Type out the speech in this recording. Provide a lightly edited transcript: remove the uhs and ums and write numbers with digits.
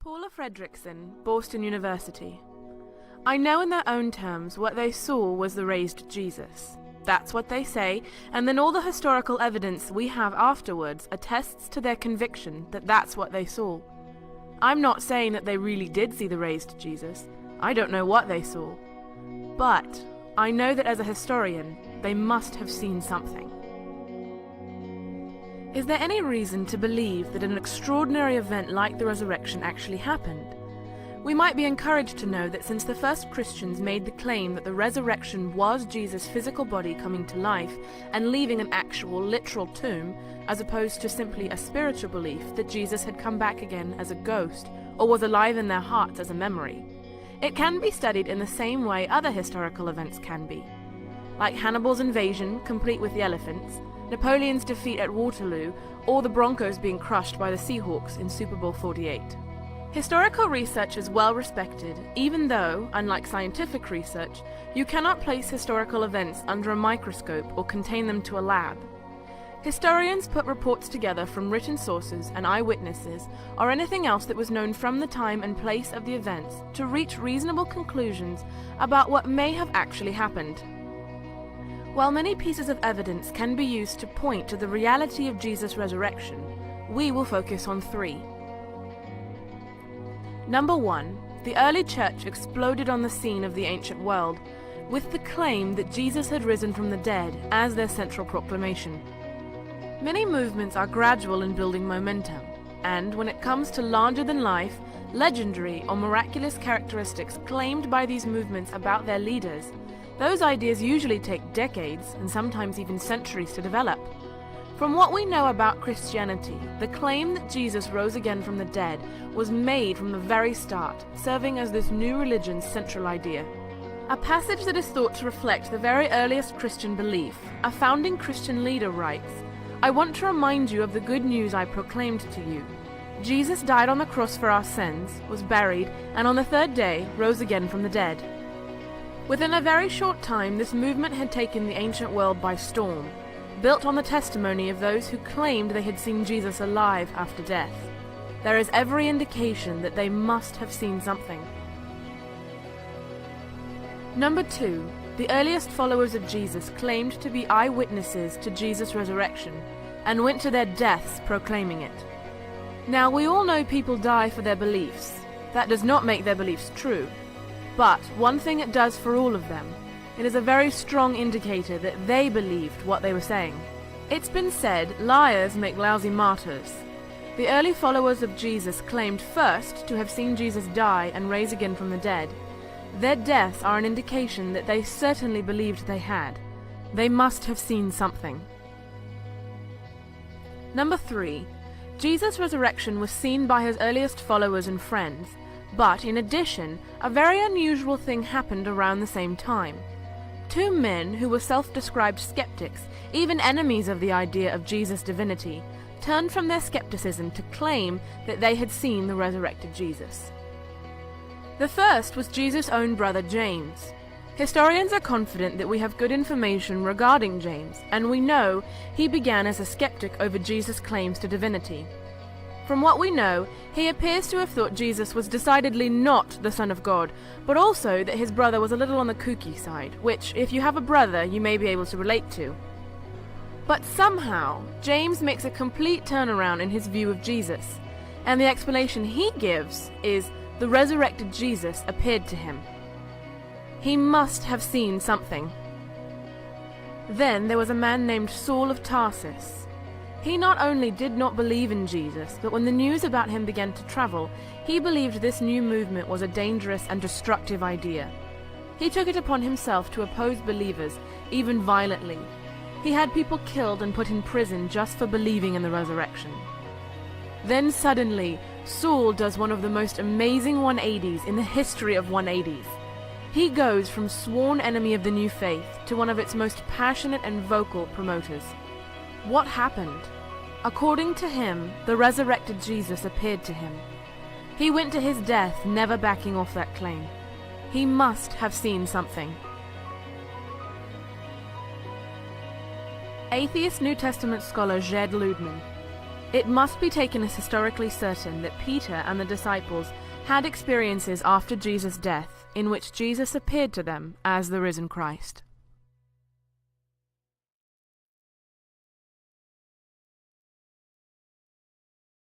Paula Fredrickson, Boston University. I know in their own terms what they saw was the raised Jesus. That's what they say, and then all the historical evidence we have afterwards attests to their conviction that that's what they saw. I'm not saying that they really did see the raised Jesus. I don't know what they saw. But I know that as a historian, they must have seen something. Is there any reason to believe that an extraordinary event like the resurrection actually happened? We might be encouraged to know that since the first Christians made the claim that the resurrection was Jesus' physical body coming to life and leaving an actual, literal tomb, as opposed to simply a spiritual belief that Jesus had come back again as a ghost or was alive in their hearts as a memory, it can be studied in the same way other historical events can be. Like Hannibal's invasion, complete with the elephants, Napoleon's defeat at Waterloo, or the Broncos being crushed by the Seahawks in Super Bowl 48. Historical research is well respected, even though, unlike scientific research, you cannot place historical events under a microscope or contain them to a lab. Historians put reports together from written sources and eyewitnesses, or anything else that was known from the time and place of the events, to reach reasonable conclusions about what may have actually happened. While many pieces of evidence can be used to point to the reality of Jesus' resurrection, we will focus on three. Number one, the early church exploded on the scene of the ancient world with the claim that Jesus had risen from the dead as their central proclamation. Many movements are gradual in building momentum, and when it comes to larger-than-life, legendary or miraculous characteristics claimed by these movements about their leaders, those ideas usually take decades and sometimes even centuries to develop. From what we know about Christianity, the claim that Jesus rose again from the dead was made from the very start, serving as this new religion's central idea. A passage that is thought to reflect the very earliest Christian belief, a founding Christian leader writes, "I want to remind you of the good news I proclaimed to you. Jesus died on the cross for our sins, was buried, and on the third day rose again from the dead." Within a very short time, this movement had taken the ancient world by storm, built on the testimony of those who claimed they had seen Jesus alive after death. There is every indication that they must have seen something. Number two, the earliest followers of Jesus claimed to be eyewitnesses to Jesus' resurrection and went to their deaths proclaiming it. Now, we all know people die for their beliefs. That does not make their beliefs true. But one thing it does for all of them, it is a very strong indicator that they believed what they were saying. It's been said, liars make lousy martyrs. The early followers of Jesus claimed first to have seen Jesus die and rise again from the dead. Their deaths are an indication that they certainly believed they had. They must have seen something. Number three, Jesus' resurrection was seen by his earliest followers and friends. But, in addition, a very unusual thing happened around the same time. Two men who were self-described skeptics, even enemies of the idea of Jesus' divinity, turned from their skepticism to claim that they had seen the resurrected Jesus. The first was Jesus' own brother James. Historians are confident that we have good information regarding James, and we know he began as a skeptic over Jesus' claims to divinity. From what we know, he appears to have thought Jesus was decidedly not the Son of God, but also that his brother was a little on the kooky side, which, if you have a brother, you may be able to relate to. But somehow, James makes a complete turnaround in his view of Jesus, and the explanation he gives is the resurrected Jesus appeared to him. He must have seen something. Then there was a man named Saul of Tarsus. He not only did not believe in Jesus, but when the news about him began to travel, he believed this new movement was a dangerous and destructive idea. He took it upon himself to oppose believers, even violently. He had people killed and put in prison just for believing in the resurrection. Then suddenly, Saul does one of the most amazing 180s in the history of 180s. He goes from sworn enemy of the new faith to one of its most passionate and vocal promoters. What happened? According to him, the resurrected Jesus appeared to him. He went to his death, never backing off that claim. He must have seen something. Atheist New Testament scholar Jed Ludman. It must be taken as historically certain that Peter and the disciples had experiences after Jesus' death in which Jesus appeared to them as the risen Christ.